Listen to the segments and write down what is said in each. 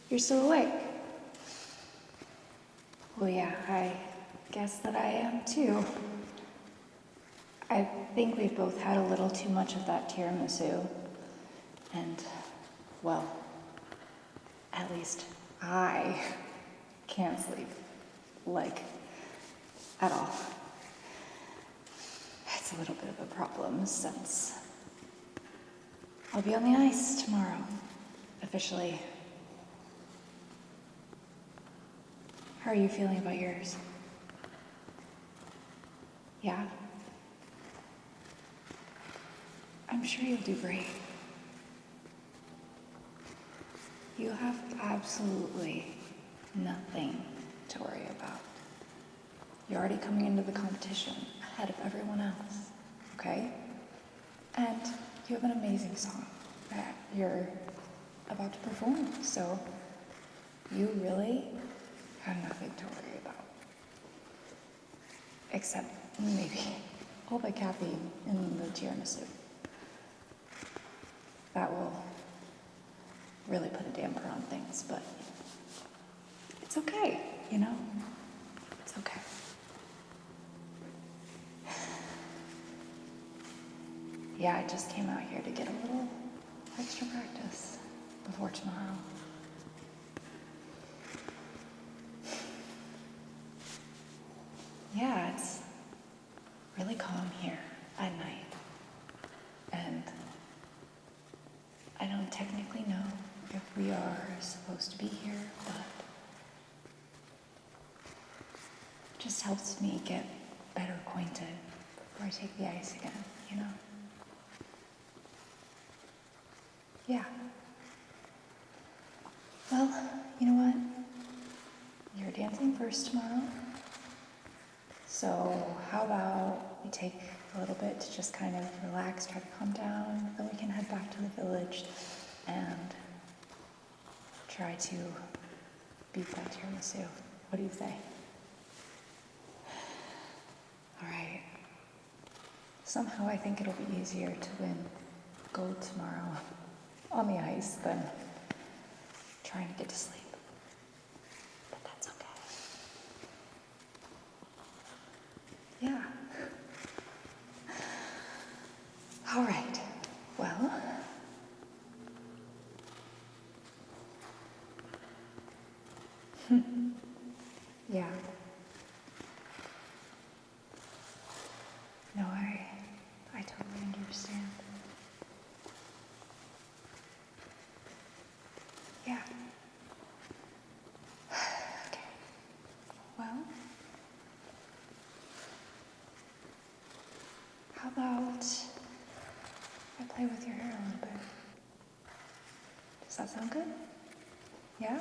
You're still awake? Well, yeah, I guess that I am too. I think we've both had a little too much of that tiramisu. And, well, at least I can't sleep. Like, at all. It's a little bit of a problem since I'll be on the ice tomorrow, officially. How are you feeling about yours? Yeah? I'm sure you'll do great. You have absolutely nothing to worry about. You're already coming into the competition ahead of everyone else, okay? And you have an amazing song that you're about to perform, so you really have nothing to worry about. Except maybe all the caffeine in the tiramisu. That will really put a damper on things, but it's okay, you know? It's okay. Yeah, I just came out here to get a little extra practice before tomorrow. Yeah, it's really calm here at night. And I don't technically know if we are supposed to be here, but it just helps me get better acquainted before I take the ice again, you know? Yeah. Well, you know what? You're dancing first tomorrow. So how about we take a little bit to just kind of relax, try to calm down, then we can head back to the village and try to beat that tiramisu. What do you say? All right. Somehow I think it'll be easier to win gold tomorrow on the ice than trying to get to sleep. But that's okay. Yeah. All right. Well, yeah. No, I totally understand. Yeah. Okay. Well, how about I play with your hair a little bit? Does that sound good? Yeah?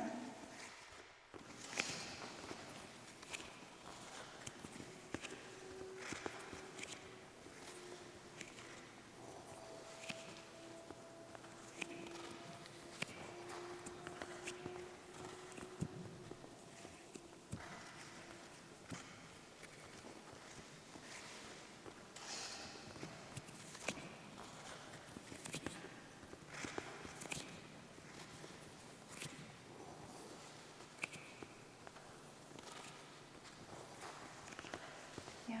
Yeah?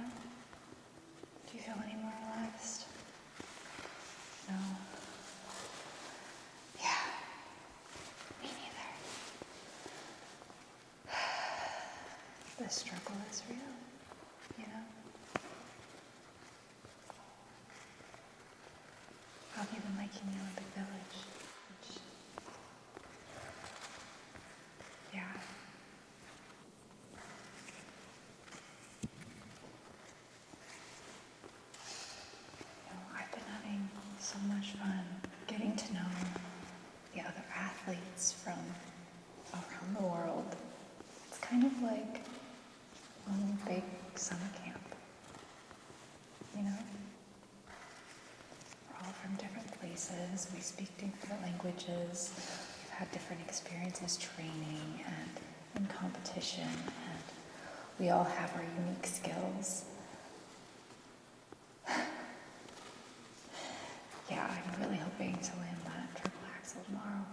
Do you feel any more relaxed? No? Yeah. Me neither. The struggle is real, you know? How have you been liking the Olympic Village? Yeah. I've been having so much fun getting to know the other athletes from around the world. It's kind of like one big summer camp, you know? We're all from different places, we speak different languages, we've had different experiences training and in competition, and we all have our unique skills. Yeah, I'm really hoping to land that triple axel tomorrow.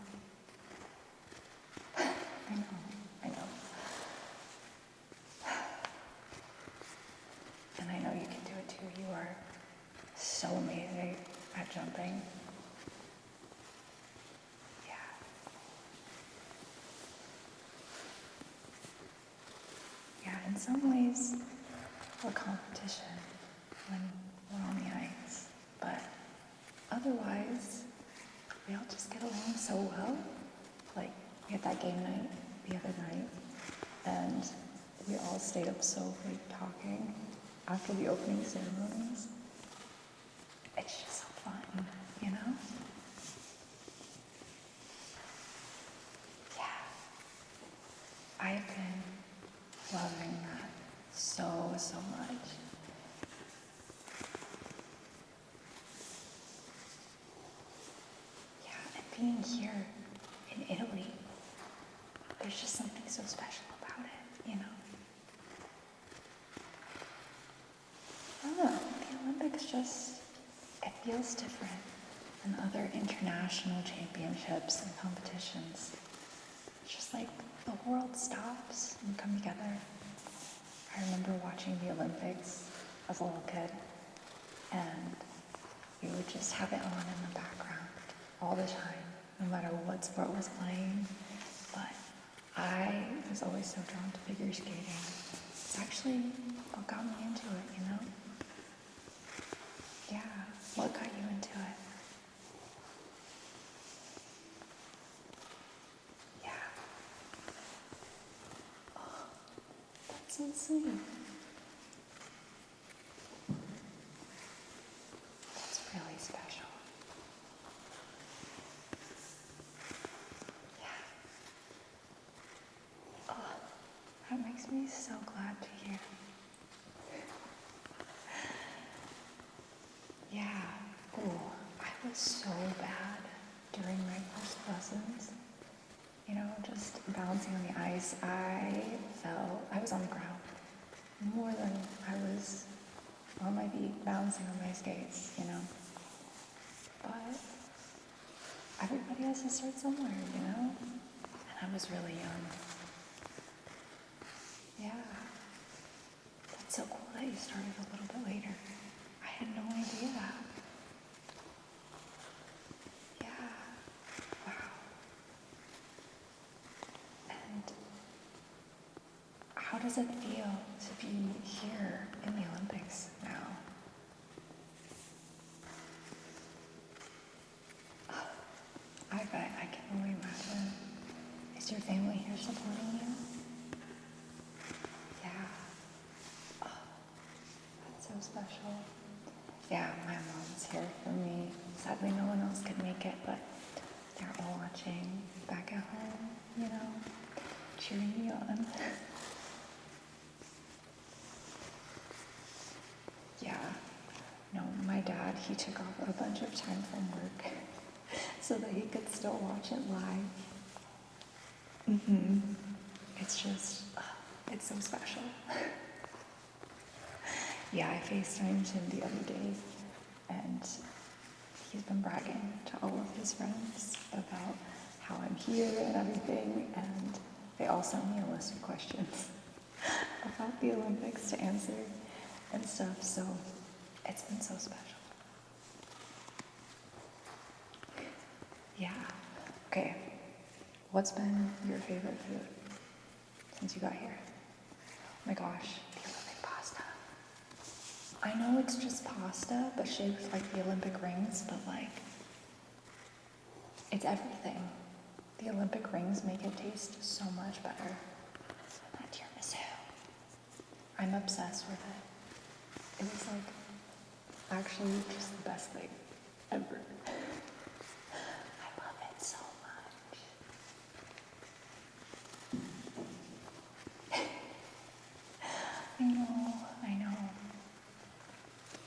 some ways, we're competition when we're on the ice, but otherwise, we all just get along so well. Like, we had that game night the other night, and we all stayed up so late talking after the opening ceremonies. It's just so fun, you know? Yeah. I've been loving that so much. Yeah, and being here in Italy, there's just something so special about it, you know? I don't know, the Olympics just, it feels different than other international championships and competitions. It's just like the world stops and we come together. I remember watching the Olympics as a little kid, and we would just have it on in the background all the time, no matter what sport was playing. But I was always so drawn to figure skating. It's actually what got me into it, you know? Yeah, what got you into it? Yeah. Oh, that's so sweet. That's really special. Yeah. Oh, that makes me so glad to hear. Yeah. Oh, I was so bad during my first lessons. You know, just bouncing on the ice. I was on the ground more than I was on my feet, bouncing on my skates, you know. But everybody has to start somewhere, you know? And I was really young. Yeah. That's so cool that you started a little bit later. I had no idea. Yeah. Wow. And how does it feel to be here in the Olympics now? I bet, I can only imagine. Is your family here supporting you? Yeah. Oh, that's so special. Yeah, my mom's here for me. Sadly, no one else could make it, but they're all watching back at home, you know, cheering me on. Yeah. No, my dad, he took off a bunch of time from work so that he could still watch it live. It's just, it's so special. Yeah, I FaceTimed him the other day, and he's been bragging to all of his friends about how I'm here and everything, and they all sent me a list of questions about the Olympics to answer and stuff, so it's been so special. Yeah. Okay. What's been your favorite food since you got here? Oh my gosh, the Olympic pasta. I know it's just pasta, but shaped like the Olympic rings, but like, it's everything. The Olympic rings make it taste so much better. That tiramisu. I'm obsessed with it. It was like, actually just the best thing ever. I love it so much. I know.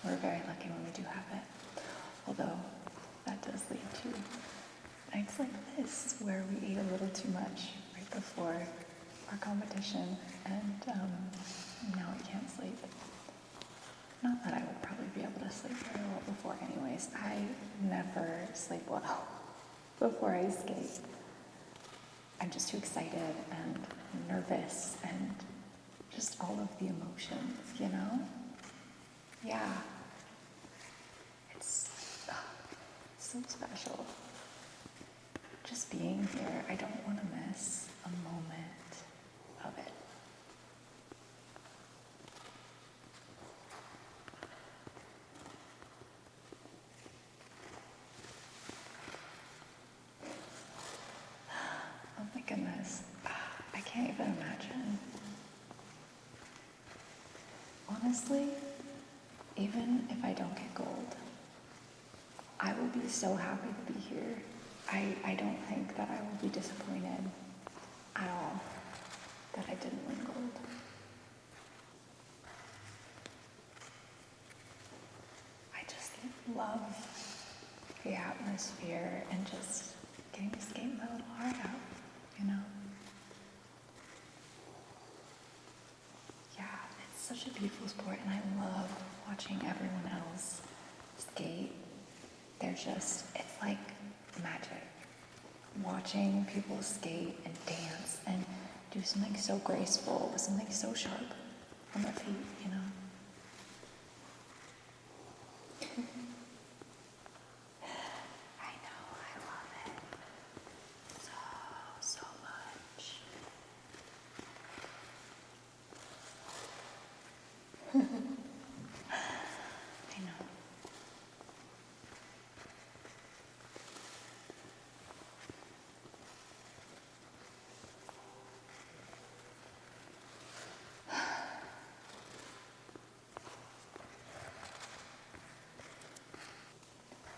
We're very lucky when we do have it. Although, that does lead to nights like this, where we ate a little too much right before our competition, and now we can't sleep. Not that I would probably be able to sleep very well before anyways. I never sleep well before I skate. I'm just too excited and nervous and just all of the emotions, you know? Yeah. It's so special. Just being here, I don't want to miss a moment of it. honestly, even if I don't get gold, I will be so happy to be here. I don't think that I will be disappointed at all that I didn't win gold. I just love the atmosphere and just getting to skate my little heart out, you know? Yeah, it's such a beautiful sport, and I love watching everyone else skate. It's like magic. Watching people skate and dance and do something so graceful with something so sharp on their feet, you know? I know, I love it so much. I know.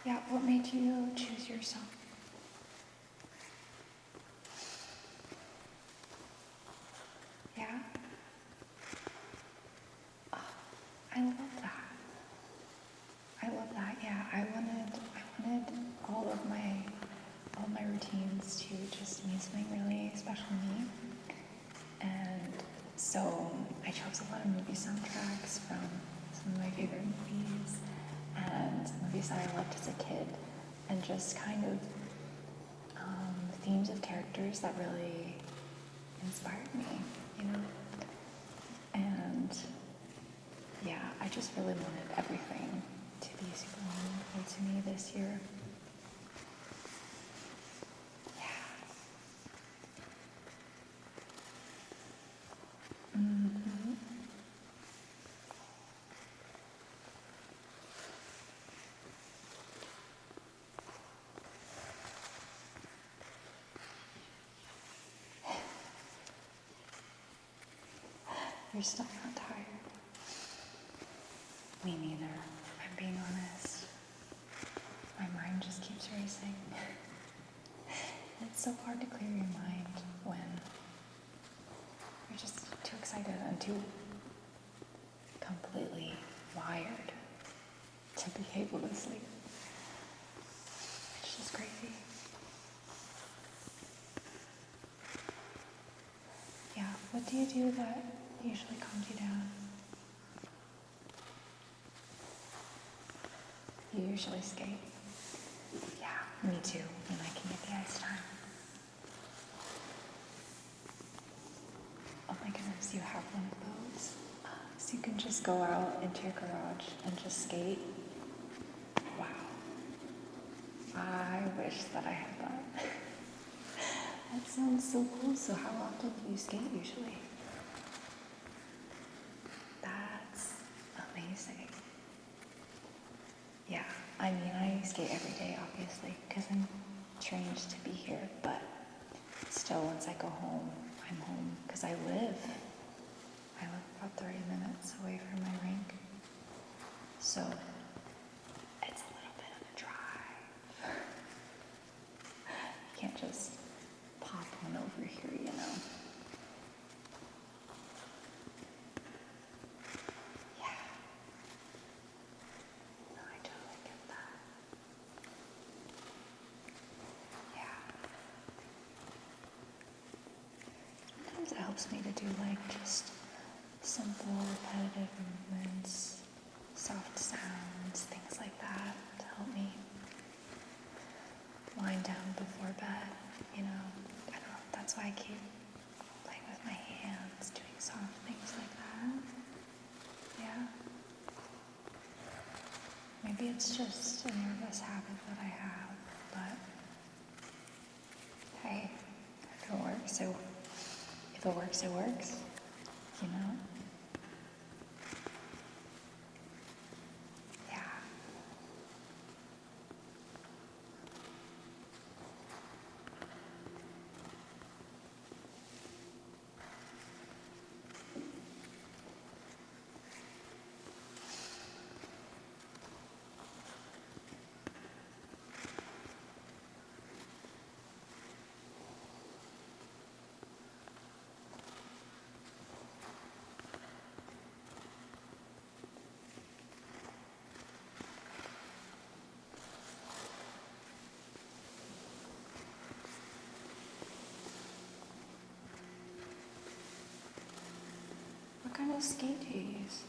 Yeah, what made you choose yourself? Yeah? Oh, I love that. I love that. Yeah, I wanted all my routines to just mean something really special to me. And so I chose a lot of movie soundtracks from some of my favorite movies and movies that I loved as a kid, and just kind of themes of characters that really inspired me, you know? And yeah, I just really wanted everything to be super meaningful to me this year. Yeah. Mm-hmm. You're still not tired. Me neither, I'm being honest. My mind just keeps racing. It's so hard to clear your mind when you're just too excited and too completely wired to be able to sleep. It's just crazy. Yeah, what do you do that usually calms you down? You usually skate. Yeah, me too, when I can get the ice time. Oh my goodness, you have one of those? So you can just go out into your garage and just skate? Wow. I wish that I had that. That sounds so cool. So how often do you skate usually? That's amazing. Yeah, I mean, I skate every day, obviously, because I'm trained to be here, but still, once I go home, I'm home, because I live about 30 minutes away from my rink, so it's a little bit of a drive. You can't just pop one over here, you know. Yeah. No, I totally get that. Yeah. Sometimes it helps me to do like just simple repetitive movements, soft sounds, things like that to help me wind down before bed, you know. I don't know, that's why I keep playing with my hands, doing soft things like that. Yeah. Maybe it's just a nervous habit that I have, but hey, if it works, it works, you know? Yeah. style skate do you use?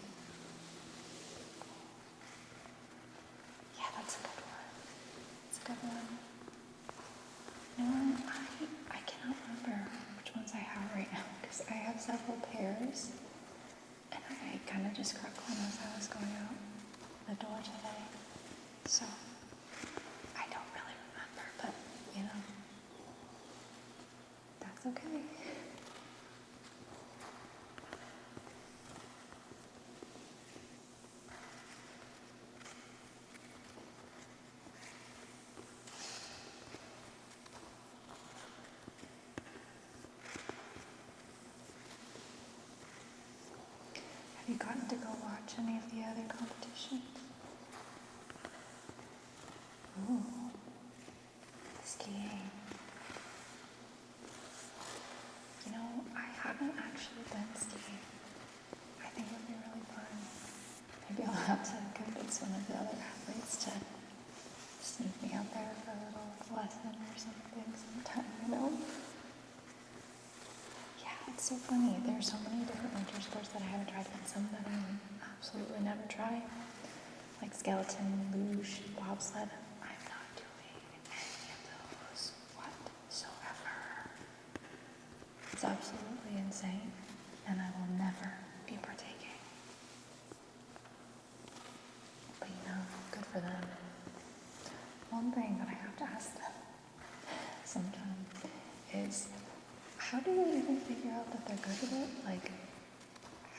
Yeah, that's a good one. It's a good one. No, I cannot remember which ones I have right now because I have several pairs, and I kind of just grabbed one as I was going out the door today. So I don't really remember, but you know, that's okay. Have you gotten to go watch any of the other competitions? Ooh, skiing. You know, I haven't actually been skiing. I think it would be really fun. Maybe I'll have to convince one of the other athletes to sneak me out there for a little lesson or something sometime, you know? Yeah, it's so funny. There's so many different winter sports that I haven't tried, and some that I would absolutely never try. Like skeleton, luge, bobsled. I'm not doing any of those whatsoever. It's absolutely insane, and I will never be partaking. But you know, good for them. One thing that I have to ask them sometimes is, how do they even figure out that they're good at it? Like,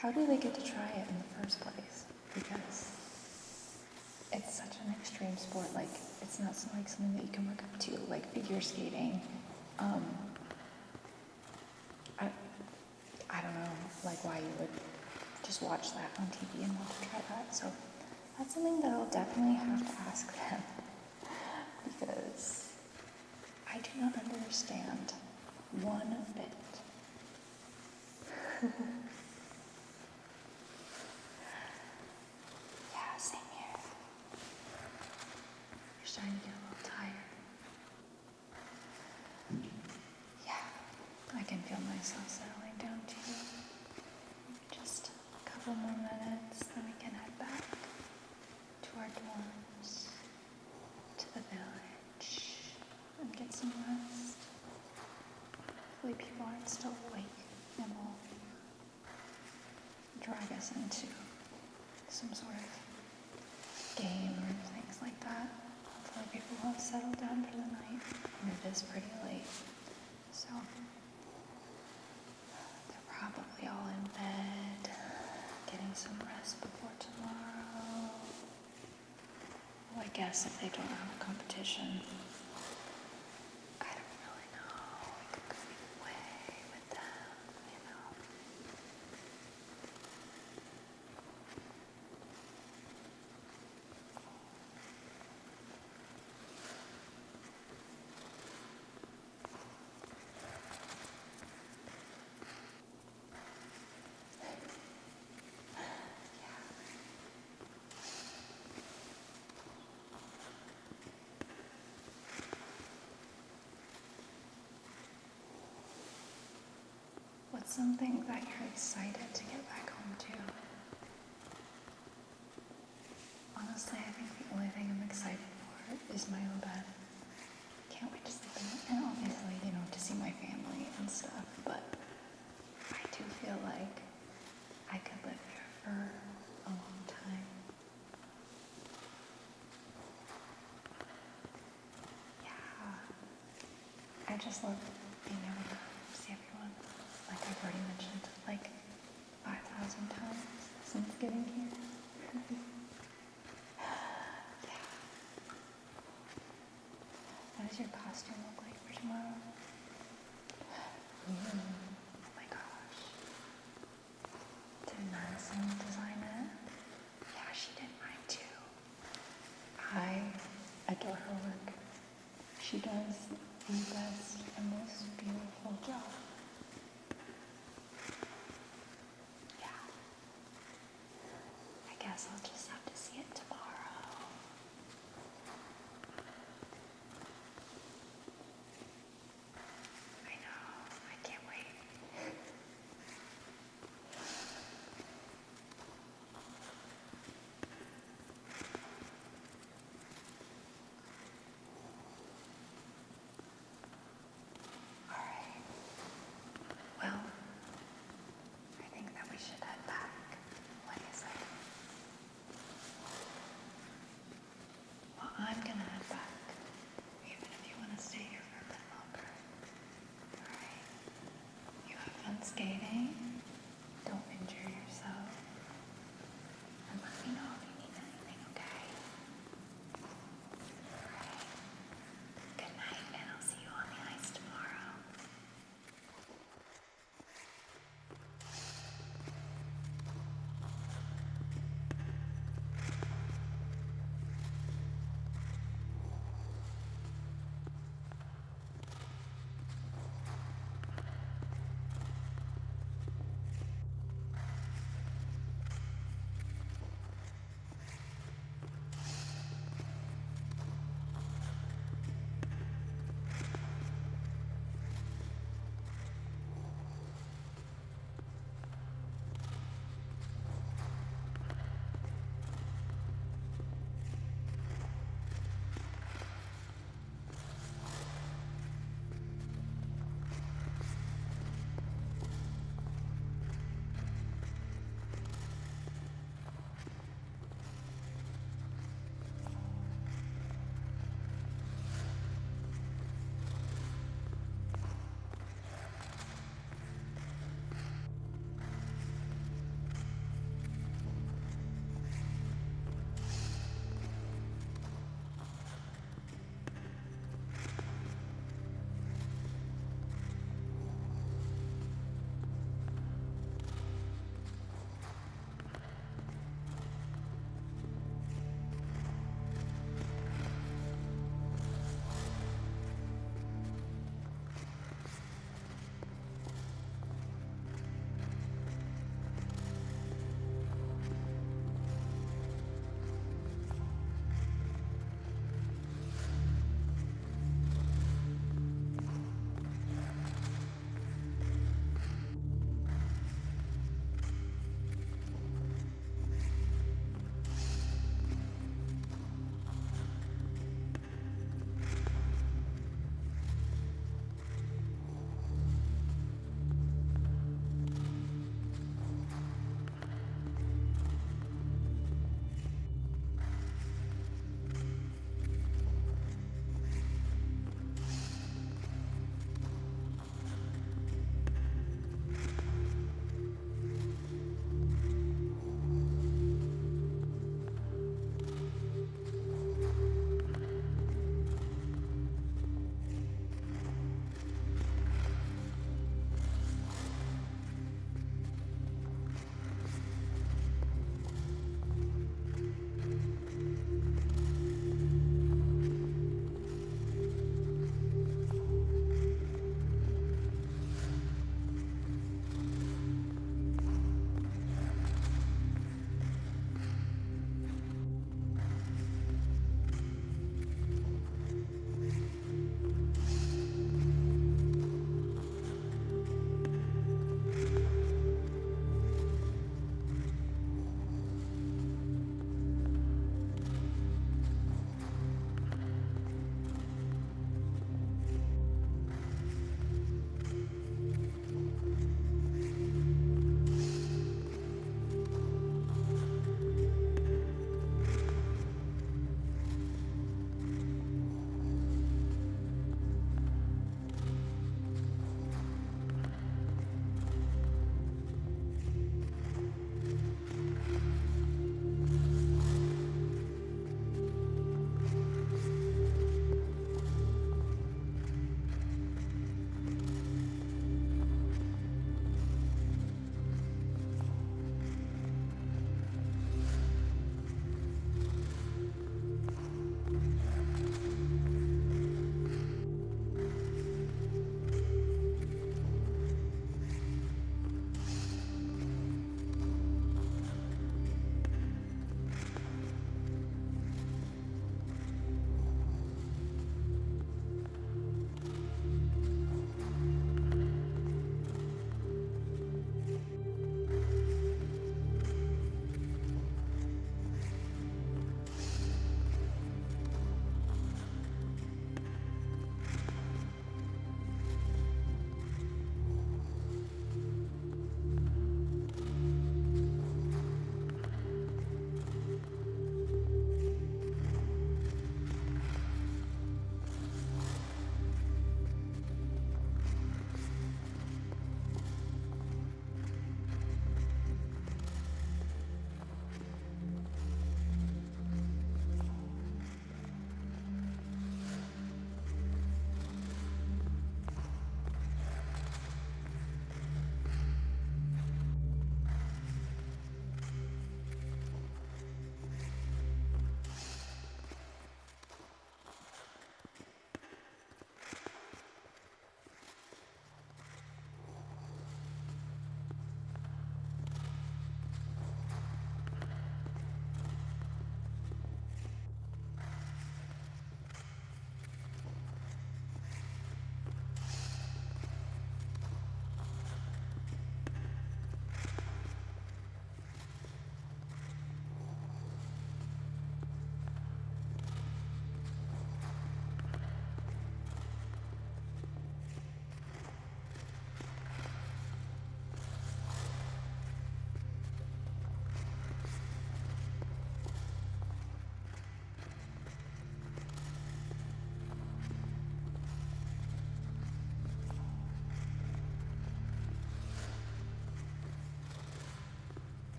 how do they get to try it in the first place? Because it's such an extreme sport. Like, it's not like something that you can work up to, like figure skating. I don't know, like why you would just watch that on TV and want to try that. So that's something that I'll definitely have to ask them because I do not understand one bit. Yeah, same here. You're starting to get a little tired. Yeah, I can feel myself settling down too. Just a couple more minutes, then we can head back to our dorms, to the village, and get some rest. Hopefully people aren't still awake and will drag us into some sort of game or things like that. Hopefully people will have settled down for the night, and it is pretty late, so they're probably all in bed, getting some rest before tomorrow. Well, I guess if they don't have a competition, I don't really know. We could go away with them, you know. What's something that you're excited to get back home to? Honestly, I think the only thing I'm excited for is my own bed. Can't wait to sleep in it. And obviously, you know, to see my family and stuff, but I do feel like I could live here for a long time. Yeah. I just love being able to see everyone. Like I've already mentioned, like 5,000 times since getting here. Yeah. What does your costume look like for tomorrow? Oh my gosh. Did Madison design it? Yeah, she did mine too. I adore her work. She does the best and most beautiful job. Yeah. I guess I'll just have to see it tomorrow. I know. I can't wait. skating.